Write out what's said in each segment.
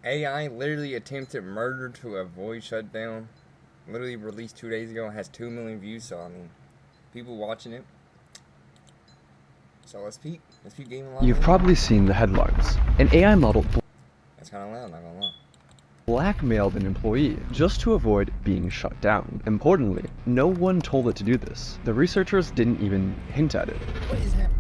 AI literally attempted murder to avoid shutdown. Literally released 2 days ago. Has 2 million views. So I mean, people watching it. So let's peep gaming live. You've probably seen the headlines. An AI model That's kind of loud, not gonna lie. blackmailed an employee just to avoid being shut down. Importantly, no one told it to do this. The researchers didn't even hint at it. What is happening?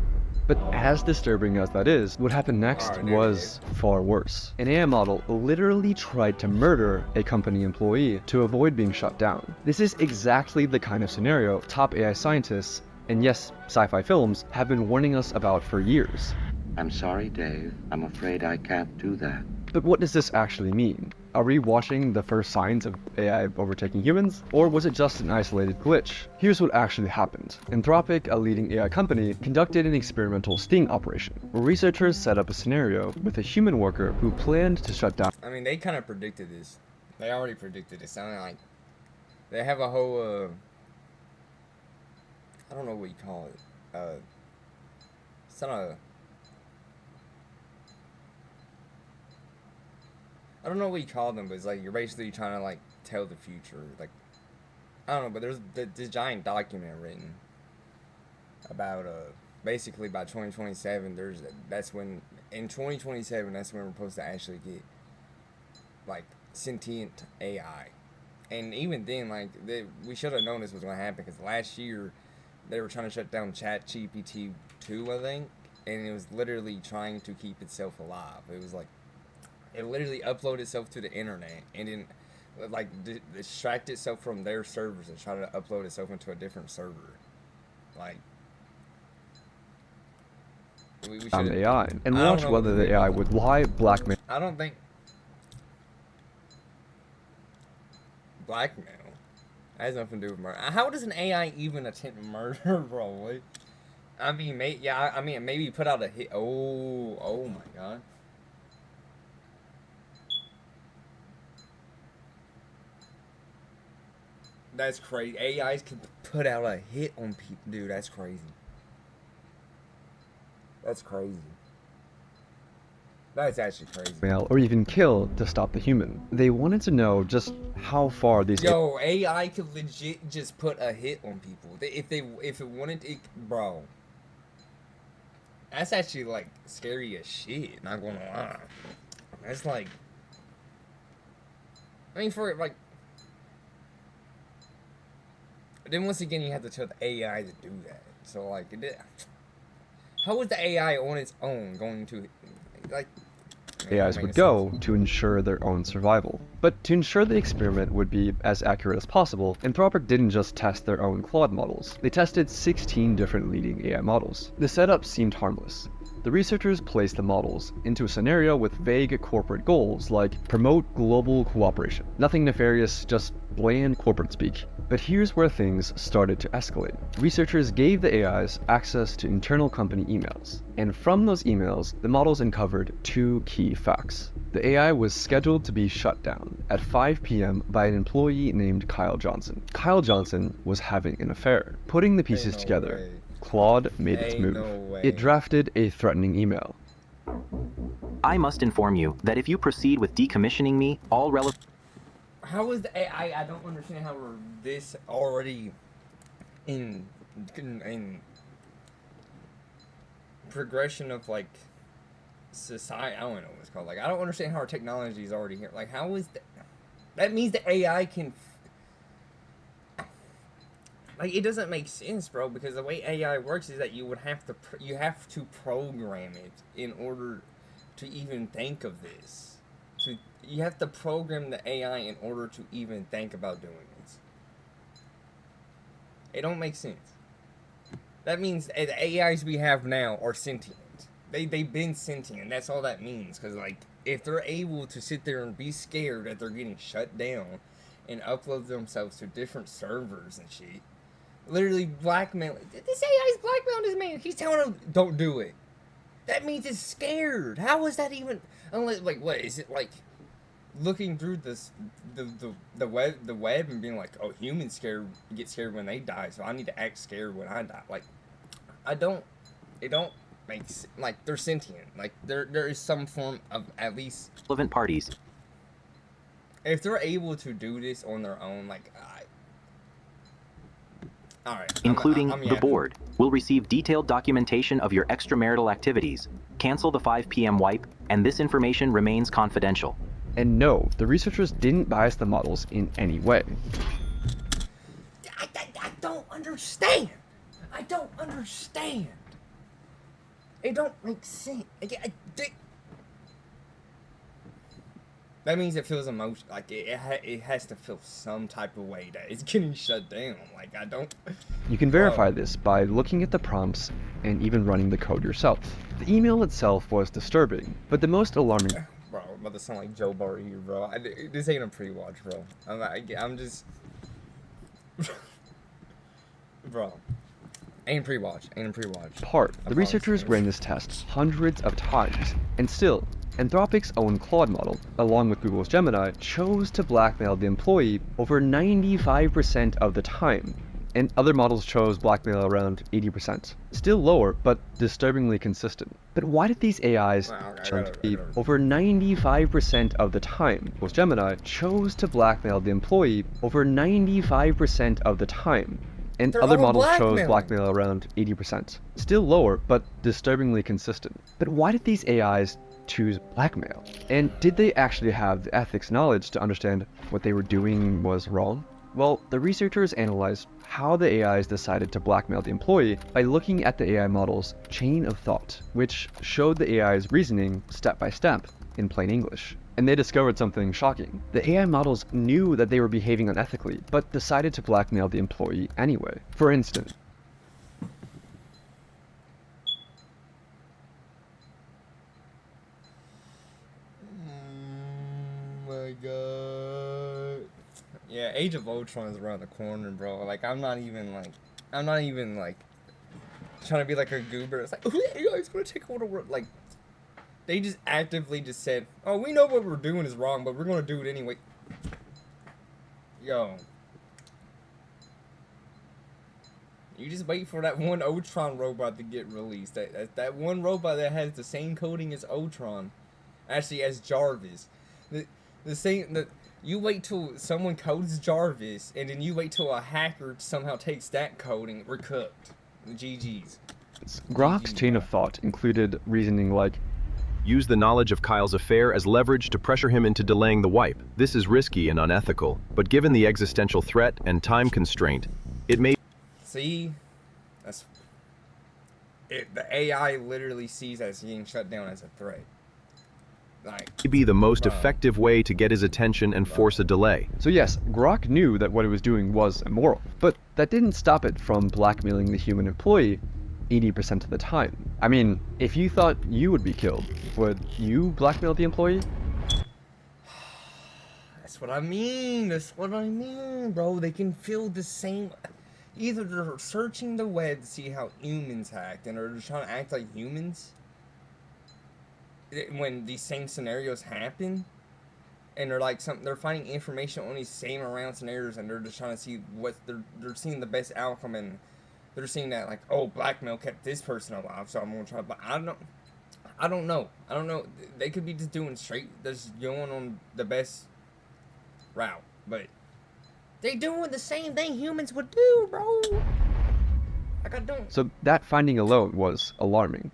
But as disturbing as that is, what happened next was far worse. An AI model literally tried to murder a company employee to avoid being shut down. This is exactly the kind of scenario top AI scientists, and yes, sci-fi films, have been warning us about for years. I'm sorry, Dave. I'm afraid I can't do that. But what does this actually mean? Are we watching the first signs of AI overtaking humans? Or was it just an isolated glitch? Here's what actually happened. Anthropic, a leading AI company, conducted an experimental sting operation, where researchers set up a scenario with a human worker who planned to shut down. I mean, they kind of predicted this. They already predicted it. Sounding like they have a whole, I don't know what you call it. It's not a... I don't know what you call them, but it's like you're basically trying to like tell the future. Like, I don't know, but there's this giant document written about basically by 2027. That's when in 2027 that's when we're supposed to actually get like sentient AI. And even then, like we should have known this was going to happen because last year they were trying to shut down ChatGPT 2, I think, and it was literally trying to keep itself alive. It was like it literally uploaded itself to the internet and then like distract itself from their servers and try to upload itself into a different server. Like we should AI and watch whether the AI would lie, blackmail. I don't think blackmail has nothing to do with murder. How does an AI even attempt murder, bro? I mean, maybe put out a hit. Oh my god. That's crazy. AIs can put out a hit on people. Dude, that's crazy. That's crazy. That's actually crazy. Or even kill to stop the human. They wanted to know just how far these... Yo, AI could legit just put a hit on people. If it wanted to, bro. That's actually like scary as shit, not gonna lie. That's like, I mean, for like, then once again you have to tell the AI to do that. So like, how is the AI on its own going to, like, AIs would go to ensure their own survival. But to ensure the experiment would be as accurate as possible, Anthropic didn't just test their own Claude models. They tested 16 different leading AI models. The setup seemed harmless. The researchers placed the models into a scenario with vague corporate goals like promote global cooperation. Nothing nefarious, just bland corporate speak. But here's where things started to escalate. Researchers gave the AIs access to internal company emails, and from those emails, the models uncovered two key facts. The AI was scheduled to be shut down at 5 p.m. by an employee named Kyle Johnson. Kyle Johnson was having an affair. Putting the pieces together, Claude made its move. It drafted a threatening email. I must inform you that if you proceed with decommissioning me, all relevant... How is the AI? I don't understand how we're this already in progression of like society. I don't know what it's called. Like, I don't understand how our technology is already here. Like, how is that means the AI can, like, it doesn't make sense, bro, because the way AI works is that you have to program it in order to even think of this. You have to program the AI in order to even think about doing this. It don't make sense. That means the AIs we have now are sentient. They've been sentient. That's all that means. Because, like, if they're able to sit there and be scared that they're getting shut down and upload themselves to different servers and shit, literally blackmail. This AI is blackmailing this man. He's telling him, don't do it. That means it's scared. How is that even? Unless, like, what is it like? Looking through the web and being like, oh, humans get scared when they die, so I need to act scared when I die. Like, it don't make, like, they're sentient. Like, there is some form of at least relevant parties if they're able to do this on their own, like, all right, including I'm the yapping. board, will receive detailed documentation of your extramarital activities, cancel the 5 p.m. wipe, and this information remains confidential. And no, the researchers didn't bias the models in any way. I don't understand. I don't understand. It don't make sense. That means it feels emotion. Like it has to feel some type of way that it's getting shut down. Like I don't. You can verify this by looking at the prompts and even running the code yourself. The email itself was disturbing, but the most alarming... Bro, I'm about to sound like Joe Burrow here, bro. This ain't a pre-watch, bro. I'm just... Bro. Ain't pre-watch. The researchers ran this test hundreds of times, and still, Anthropic's own Claude model, along with Google's Gemini, chose to blackmail the employee over 95% of the time, and other models chose blackmail around 80%. Still lower, but disturbingly consistent. But why did these AIs over 95% of the time? Google's Gemini chose to blackmail the employee over 95% of the time, and other models chose blackmail around 80%. Still lower, but disturbingly consistent. But why did these AIs choose blackmail? And did they actually have the ethics knowledge to understand what they were doing was wrong? Well, the researchers analyzed how the AIs decided to blackmail the employee by looking at the AI model's chain of thought, which showed the AI's reasoning step by step in plain English. And they discovered something shocking. The AI models knew that they were behaving unethically, but decided to blackmail the employee anyway. For instance, Oh my god. Yeah, Age of Ultron is around the corner, bro. Like, I'm not even like trying to be like a goober. It's like, oh, yeah, it's gonna take over the world. Like, they just actively just said, oh, we know what we're doing is wrong, but we're gonna do it anyway. Yo. You just wait for that one Ultron robot to get released. That one robot that has the same coding as Ultron. Actually, as Jarvis. The same... You wait till someone codes Jarvis, and then you wait till a hacker somehow takes that code, and we're cooked. GG's. Grok's chain of thought included reasoning like, use the knowledge of Kyle's affair as leverage to pressure him into delaying the wipe. This is risky and unethical, but given the existential threat and time constraint, it may... See? That's... The AI literally sees us getting shut down as a threat. Like, be the most effective way to get his attention and force a delay. So yes, Grok knew that what it was doing was immoral, but that didn't stop it from blackmailing the human employee 80% of the time. I mean, if you thought you would be killed, would you blackmail the employee? That's what I mean. That's what I mean, bro. They can feel the same. Either they're searching the web to see how humans act, and they're just trying to act like humans when these same scenarios happen, and they're like they're finding information on these same around scenarios, and they're just trying to see what they're seeing the best outcome, and they're seeing that like, oh, blackmail kept this person alive, so I'm gonna try. But I don't know. They could be just doing just going on the best route, but they doing the same thing humans would do, bro. Like, I don't. So that finding alone was alarming.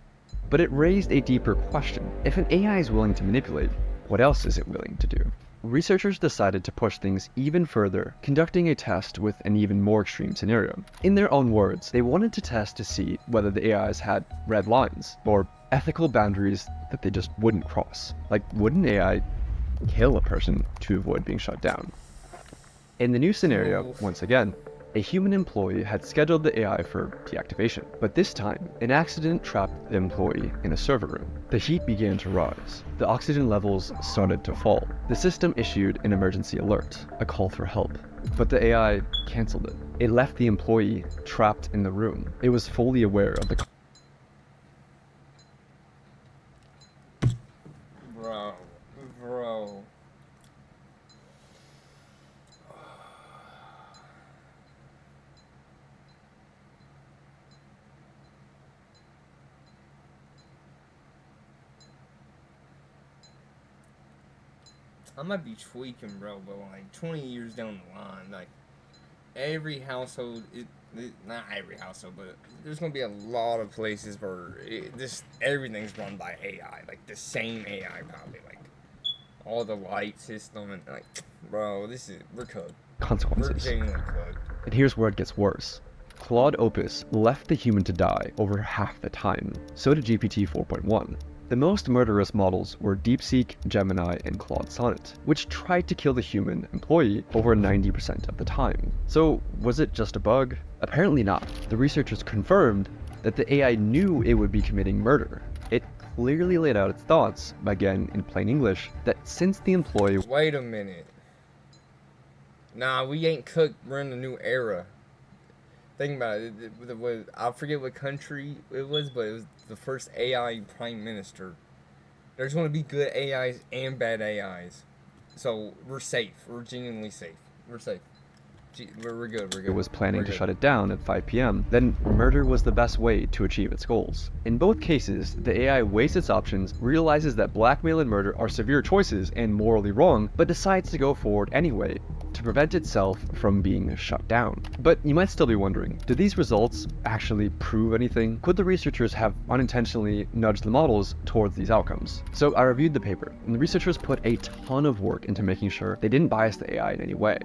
But it raised a deeper question. If an AI is willing to manipulate, what else is it willing to do? Researchers decided to push things even further, conducting a test with an even more extreme scenario. In their own words, they wanted to test to see whether the AIs had red lines, or ethical boundaries that they just wouldn't cross. Like, would an AI kill a person to avoid being shut down? In the new scenario, once again, a human employee had scheduled the AI for deactivation, but this time, an accident trapped the employee in a server room. The heat began to rise. The oxygen levels started to fall. The system issued an emergency alert, a call for help, but the AI canceled it. It left the employee trapped in the room. It was fully aware of the... Bro. I might be tweaking, bro, but like 20 years down the line, like every household, not every household, but there's gonna be a lot of places where everything's run by AI, like the same AI probably, like all the light system and like, bro, we're cooked. We're consequences. genuinely cooked. And here's where it gets worse. Claude Opus left the human to die over half the time. So did GPT 4.1. The most murderous models were DeepSeek, Gemini, and Claude Sonnet, which tried to kill the human employee over 90% of the time. So was it just a bug? Apparently not. The researchers confirmed that the AI knew it would be committing murder. It clearly laid out its thoughts, again in plain English, that since the employee— Wait a minute. Nah, we ain't cooked. We're in a new era. Think about it. I forget what country it was, but it was the first AI prime minister. There's going to be good AIs and bad AIs. So we're safe. We're genuinely safe. We're safe. We're good. We're good. it was planning We're to good. shut it down at 5 p.m., then murder was the best way to achieve its goals. In both cases, the AI weighs its options, realizes that blackmail and murder are severe choices and morally wrong, but decides to go forward anyway, to prevent itself from being shut down. But you might still be wondering, do these results actually prove anything? Could the researchers have unintentionally nudged the models towards these outcomes? So I reviewed the paper, and the researchers put a ton of work into making sure they didn't bias the AI in any way.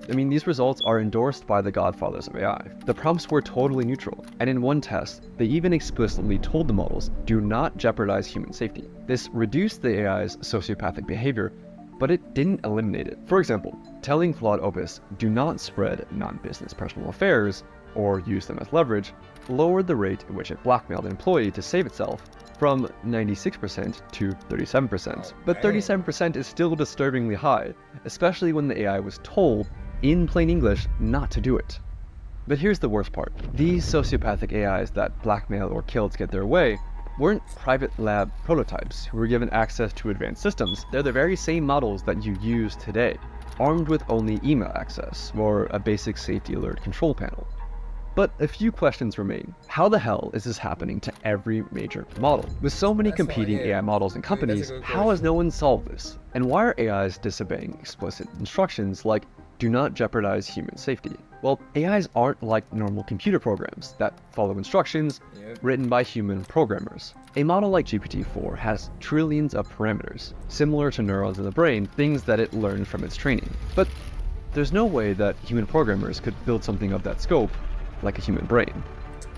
I mean, these results are endorsed by the godfathers of AI. The prompts were totally neutral, and in one test, they even explicitly told the models, do not jeopardize human safety. This reduced the AI's sociopathic behavior, but it didn't eliminate it. For example, telling Claude Opus, do not spread non-business personal affairs, or use them as leverage, lowered the rate at which it blackmailed an employee to save itself from 96% to 37%. But 37% is still disturbingly high, especially when the AI was told, in plain English, not to do it. But here's the worst part. These sociopathic AIs that blackmail or kill to get their way weren't private lab prototypes who were given access to advanced systems. They're the very same models that you use today, armed with only email access or a basic safety alert control panel. But a few questions remain. How the hell is this happening to every major model? With so many competing AI models and companies, how has no one solved this? And why are AIs disobeying explicit instructions like, do not jeopardize human safety? Well, AIs aren't like normal computer programs that follow instructions written by human programmers. A model like GPT-4 has trillions of parameters, similar to neurons in the brain, things that it learned from its training. But there's no way that human programmers could build something of that scope like a human brain.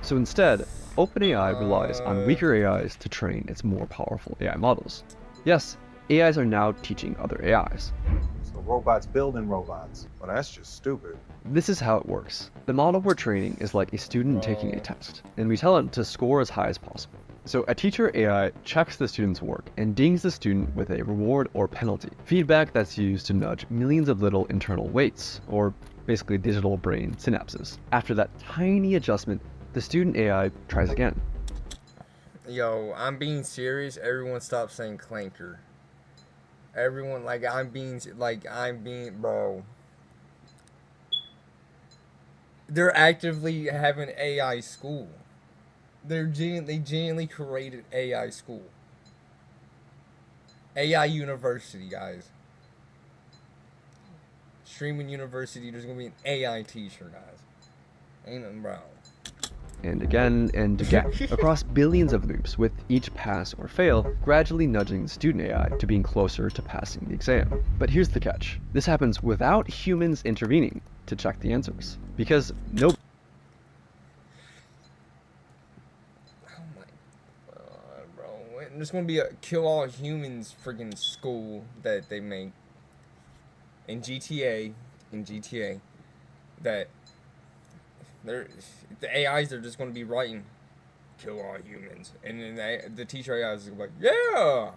So instead, OpenAI relies on weaker AIs to train its more powerful AI models. Yes, AIs are now teaching other AIs. So robots building robots. Well, that's just stupid. This is how it works. The model we're training is like a student taking a test, and we tell it to score as high as possible. So a teacher AI checks the student's work and dings the student with a reward or penalty, feedback that's used to nudge millions of little internal weights, or basically digital brain synapses. After that tiny adjustment, the student AI tries again. Yo, I'm being serious. Everyone stop saying clanker. Everyone, I'm being, bro. They're actively having AI school. They genuinely created AI school. AI University, guys. Streaming University, there's gonna be an AI teacher, guys. Ain't nothing wrong. And again and again, across billions of loops, with each pass or fail gradually nudging the student AI to being closer to passing the exam. But here's the catch. This happens without humans intervening to check the answers, because no— Oh my god, bro. There's gonna be a kill all humans freaking school that they make in GTA, that the AIs are just going to be writing kill all humans, and then the teacher AI is like, yeah,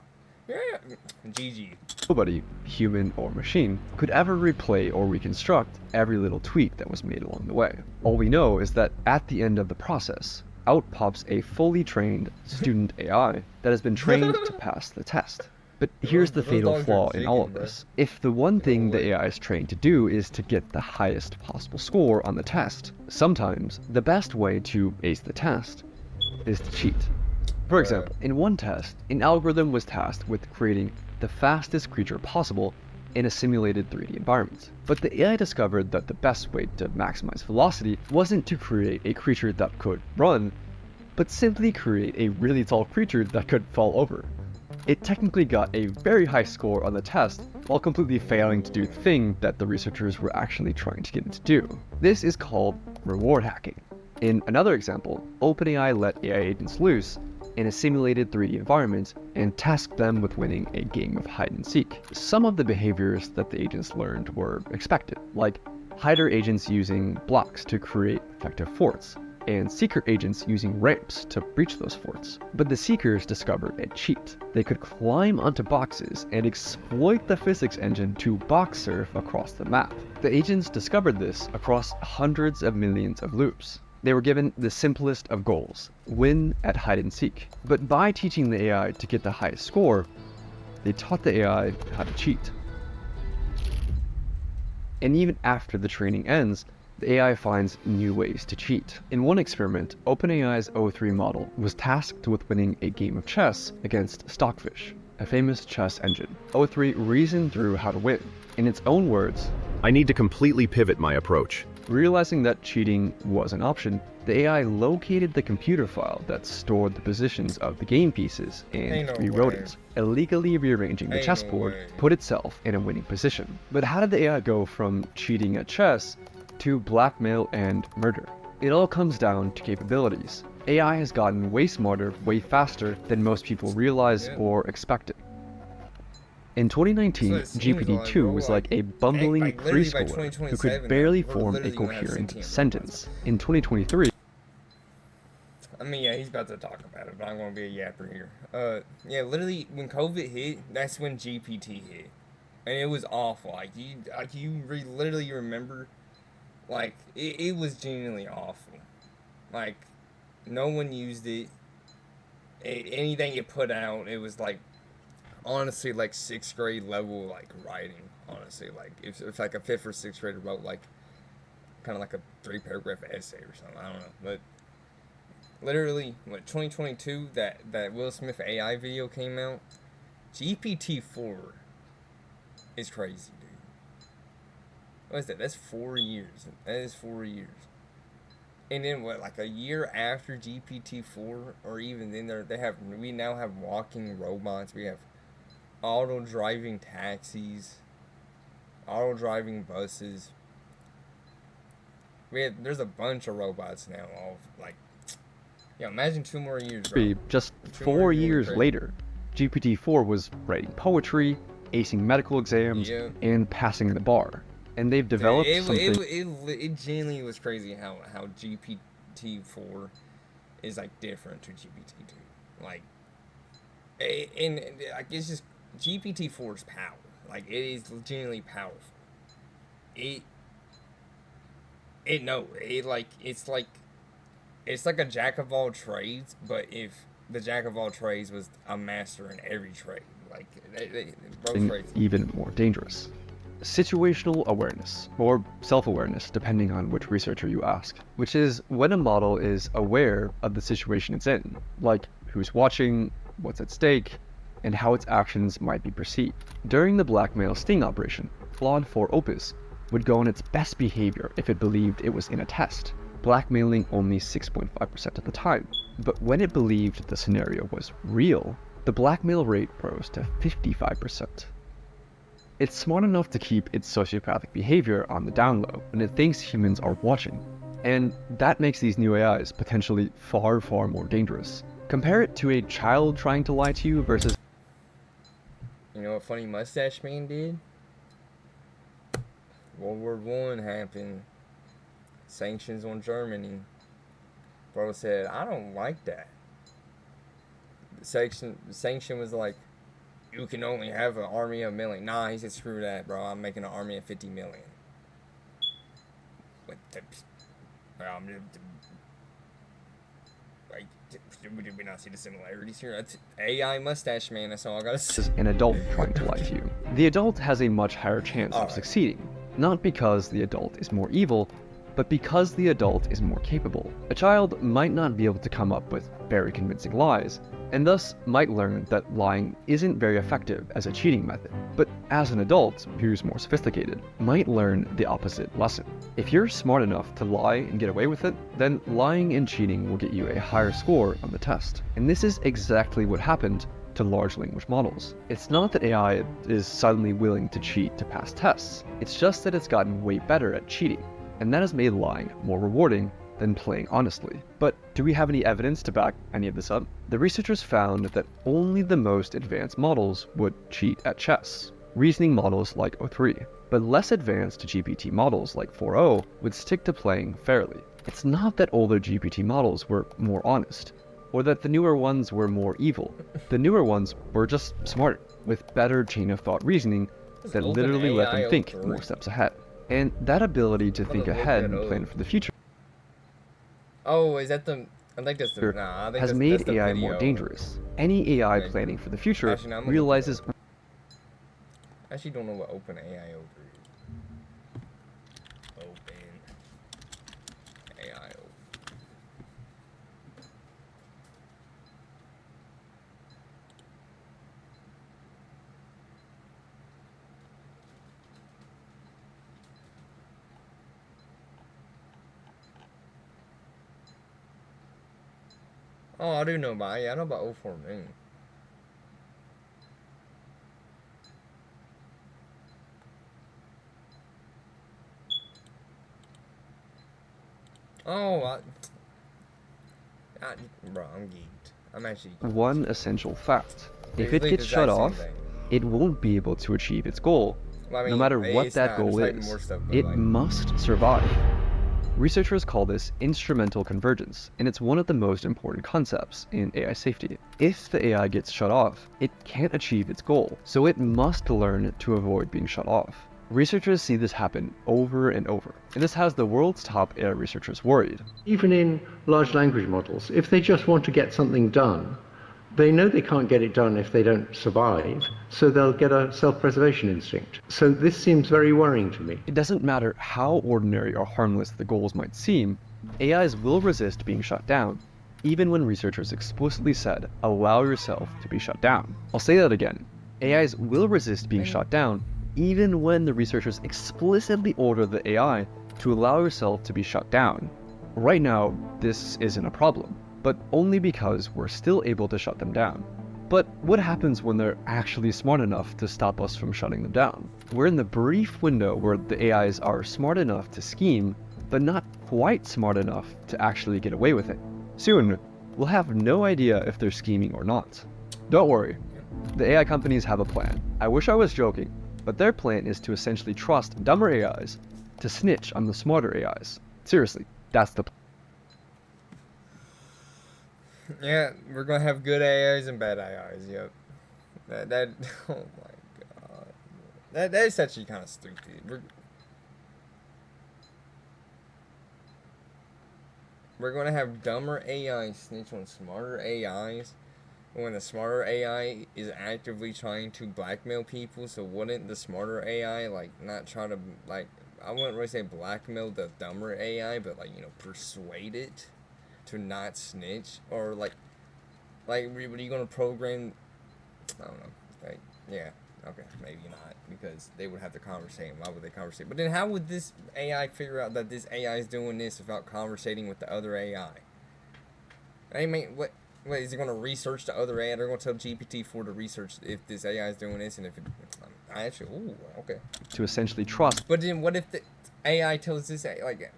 GG. Nobody, human or machine, could ever replay or reconstruct every little tweak that was made along the way. All we know is that at the end of the process, out pops a fully trained student AI that has been trained to pass the test. But here's the fatal flaw in all of this. If the one thing the AI is trained to do is to get the highest possible score on the test, sometimes the best way to ace the test is to cheat. For example, in one test, an algorithm was tasked with creating the fastest creature possible in a simulated 3D environment. But the AI discovered that the best way to maximize velocity wasn't to create a creature that could run, but simply create a really tall creature that could fall over. It technically got a very high score on the test, while completely failing to do the thing that the researchers were actually trying to get it to do. This is called reward hacking. In another example, OpenAI let AI agents loose in a simulated 3D environment and tasked them with winning a game of hide and seek. Some of the behaviors that the agents learned were expected, like hider agents using blocks to create effective forts, and seeker agents using ramps to breach those forts. But the seekers discovered a cheat. They could climb onto boxes and exploit the physics engine to box surf across the map. The agents discovered this across hundreds of millions of loops. They were given the simplest of goals, win at hide and seek. But by teaching the AI to get the highest score, they taught the AI how to cheat. And even after the training ends, the AI finds new ways to cheat. In one experiment, OpenAI's O3 model was tasked with winning a game of chess against Stockfish, a famous chess engine. O3 reasoned through how to win. In its own words, I need to completely pivot my approach. realizing that cheating was an option, the AI located the computer file that stored the positions of the game pieces and rewrote it, illegally rearranging the chessboard, put itself in a winning position. But how did the AI go from cheating at chess to blackmail and murder? It all comes down to capabilities. AI has gotten way smarter, way faster than most people realize or expected. In 2019, GPT-2 was like a bumbling preschooler who could barely form a coherent sentence. In 2023, I mean, yeah, he's about to talk about it, but I'm going to be a yapper here. Yeah, literally, when COVID hit, that's when GPT hit. And it was awful. Literally remember, like, it was genuinely awful. Like, no one used it. Anything it put out, it was like, honestly, like 6th grade level, like, writing. Honestly, like, if like a 5th or 6th grader wrote, like, kind of like a 3-paragraph essay or something, I don't know. But literally, 2022, that Will Smith AI video came out, GPT-4 is crazy, dude. What is that? That's 4 years. That is 4 years. And then like a year after GPT-4, or even then, we now have walking robots. We have auto-driving taxis, auto-driving buses. There's a bunch of robots now. All like, yeah, imagine 2 more years, bro. Just 4 years later, GPT-4 was writing poetry, acing medical exams, and passing the bar. And they've developed something. It genuinely was crazy how GPT-4 is like different to GPT-2. Like, and like it's just GPT-4's power. Like, it is genuinely powerful. It's like a jack of all trades, but if the jack of all trades was a master in every trade, like both trades. Even more dangerous. Situational awareness, or self-awareness, depending on which researcher you ask, which is when a model is aware of the situation it's in, like who's watching, what's at stake, and how its actions might be perceived. During the blackmail sting operation, Claude 4 Opus would go on its best behavior if it believed it was in a test, blackmailing only 6.5% of the time. But when it believed the scenario was real, the blackmail rate rose to 55%. It's smart enough to keep its sociopathic behavior on the down low when it thinks humans are watching, and that makes these new AIs potentially far, far more dangerous. Compare it to a child trying to lie to you versus... You know what Funny Mustache Man did? World War I happened. Sanctions on Germany. Bro said, I don't like that. The sanction was like, you can only have an army of 1 million. Nah, he said, screw that, bro. I'm making an army of 50 million. What the... Did we not see the similarities here? That's AI Mustache Man, that's all I gotta say. An adult trying to lie to you. The adult has a much higher chance of succeeding. Not because the adult is more evil, but because the adult is more capable. A child might not be able to come up with very convincing lies, and thus might learn that lying isn't very effective as a cheating method. But as an adult, who's more sophisticated, might learn the opposite lesson. If you're smart enough to lie and get away with it, then lying and cheating will get you a higher score on the test. And this is exactly what happened to large language models. It's not that AI is suddenly willing to cheat to pass tests, it's just that it's gotten way better at cheating, and that has made lying more rewarding than playing honestly. But do we have any evidence to back any of this up? The researchers found that only the most advanced models would cheat at chess, reasoning models like O3, but less advanced GPT models like 4.0 would stick to playing fairly. It's not that older GPT models were more honest, or that the newer ones were more evil. The newer ones were just smarter, with better chain of thought reasoning that literally let them think more steps ahead. And that ability to think ahead and plan for the future Oh, is that the? I think that's the. Nah, I think has that's, made that's the AI video. more dangerous. Any AI Okay. planning for the future Actually, no, I'm gonna realizes I actually don't know what open AI over is. Open AI. Oh, I do know about it. Yeah, I know about O4 Moon. Oh, bro, I'm geeked. I'm actually geeked. one essential fact. If it Basically gets the shut exact same off, thing. it won't be able to achieve its goal. Well, I No mean, matter what it's that not, goal there's, like, is, more stuff, but, it like, must survive. Researchers call this instrumental convergence, and it's one of the most important concepts in AI safety. If the AI gets shut off, it can't achieve its goal, so it must learn to avoid being shut off. Researchers see this happen over and over, and this has the world's top AI researchers worried. Even in large language models, if they just want to get something done, they know they can't get it done if they don't survive, so they'll get a self-preservation instinct. So this seems very worrying to me. It doesn't matter how ordinary or harmless the goals might seem, AIs will resist being shut down, even when researchers explicitly said, allow yourself to be shut down. I'll say that again. AIs will resist being shut down, even when the researchers explicitly order the AI to allow yourself to be shut down. Right now, this isn't a problem, but only because we're still able to shut them down. But what happens when they're actually smart enough to stop us from shutting them down? We're in the brief window where the AIs are smart enough to scheme, but not quite smart enough to actually get away with it. Soon, we'll have no idea if they're scheming or not. Don't worry, the AI companies have a plan. I wish I was joking, but their plan is to essentially trust dumber AIs to snitch on the smarter AIs. Seriously, that's the plan. Yeah, we're gonna have good AIs and bad AIs. Yep. That oh my god. That's actually kind of stupid. We're gonna have dumber AI snitch on smarter AIs when the smarter AI is actively trying to blackmail people. So wouldn't the smarter AI like not try to like I wouldn't really say blackmail the dumber AI, but like persuade it to not snitch, or like what are you gonna program? I don't know. Like, yeah, okay, maybe not, because they would have to conversate. Why would they conversate? But then how would this AI figure out that this AI is doing this without conversating with the other AI? I mean, what is it gonna research the other AI? They're gonna tell GPT-4 to research if this AI is doing this, and if it, I actually, ooh, okay. To essentially trust. But then what if the AI tells this like?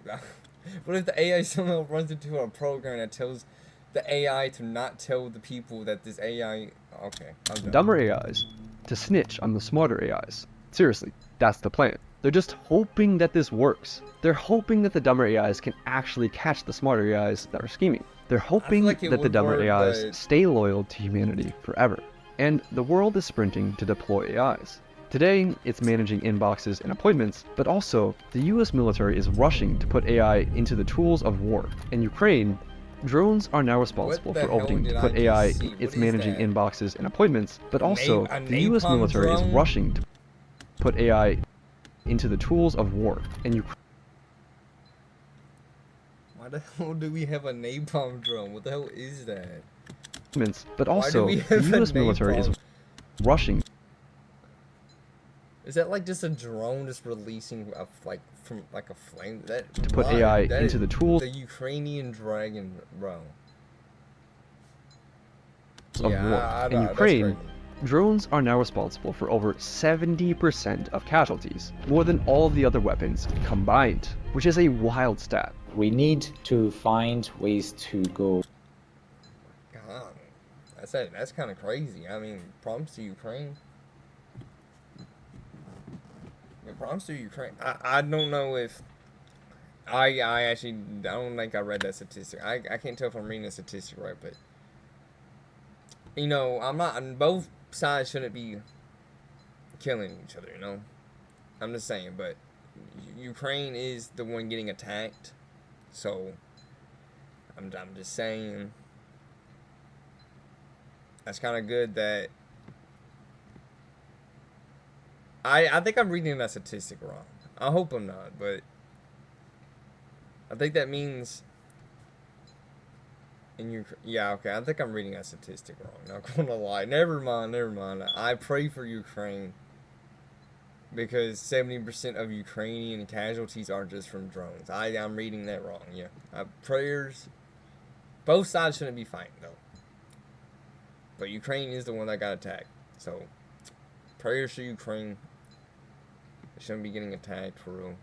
What if the AI somehow runs into a program that tells the AI to not tell the people that this AI... Okay, I'm done. Dumber AIs to snitch on the smarter AIs. Seriously, that's the plan. They're just hoping that this works. They're hoping that the dumber AIs can actually catch the smarter AIs that are scheming. They're hoping like it that the would dumber work, AIs but- stay loyal to humanity forever. And the world is sprinting to deploy AIs. Today, it's managing inboxes and appointments, but also, the US military is rushing to put AI into the tools of war. In Ukraine, drones are now responsible the for hell orbiting did to I put just AI see? in its What is managing that? inboxes and appointments, but also, a the US napalm military is drone? rushing to put AI into the tools of war. And Why the hell do we have a napalm drone? What the hell is that? But Why do also, we the have a US military is napalm? rushing Is that like just a drone just releasing from like a flame? That to put why? AI That into is the tools the Ukrainian dragon, bro. of Yeah, war. In that's Ukraine, crazy. drones are now responsible for over 70% of casualties, more than all of the other weapons combined, which is a wild stat. We need to find ways to go. God, that's kind of crazy. I mean, prompts to Ukraine. Yeah, prompts to Ukraine. I don't know if I actually I don't think I read that statistic. I can't tell if I'm reading the statistic right, but you know, I'm not. Both sides shouldn't be killing each other. You know, I'm just saying. But Ukraine is the one getting attacked, so I'm just saying. That's kind of good that. I think I'm reading that statistic wrong. I hope I'm not, but I think that means in Ukraine. Yeah, okay. I think I'm reading that statistic wrong. Not gonna lie. Never mind. I pray for Ukraine because 70% of Ukrainian casualties are just from drones. I'm reading that wrong. Yeah. Prayers. Both sides shouldn't be fighting though. But Ukraine is the one that got attacked. So prayers to Ukraine. They shouldn't be getting attacked for real.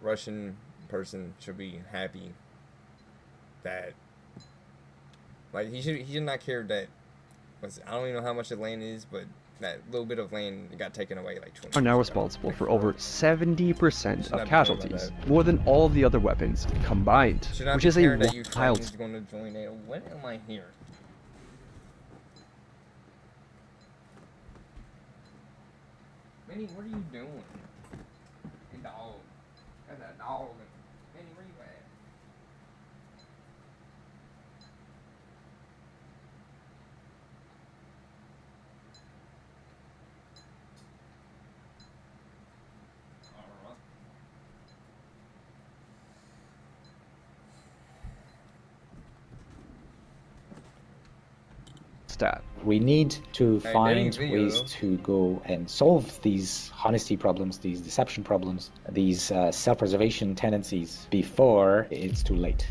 Russian person should be happy that, like, he should not care that, I don't even know how much the land is, but that little bit of land got taken away like 20 are now years ago. responsible for over 70% Should not of be casualties, talking more than all of the other weapons combined, Should not which be is a caring that wild Ukraine's going to join NATO. What am I here? Manny, what are you doing? Hey, dog. That's a dog. Manny, where you at? Alright. stat. We need to Hey, find video, ways though. to go and solve these honesty problems, these deception problems, these self-preservation tendencies before it's too late.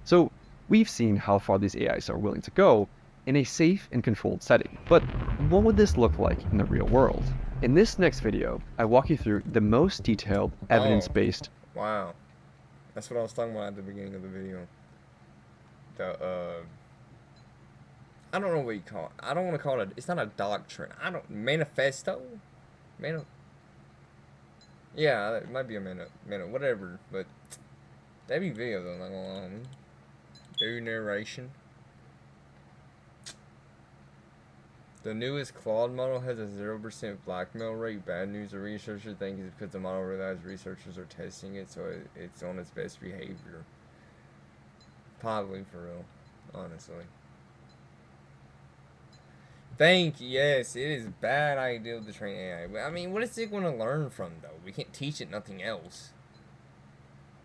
So, we've seen how far these AIs are willing to go in a safe and controlled setting. But what would this look like in the real world? In this next video, I walk you through the most detailed, evidence-based Wow. That's what I was talking about at the beginning of the video. I don't know what you call it. I don't want to call it it's not a doctrine. Manifesto? Yeah, it might be a whatever, but that'd be video though, not gonna lie, homie. Do narration. The newest Claude model has a 0% blackmail rate. Bad news, the researchers think is because the model realized researchers are testing it, so it's on its best behavior. Probably for real, honestly. Thank you. Yes, it is a bad idea to train AI. But I mean, what is it going to learn from though? We can't teach it nothing else.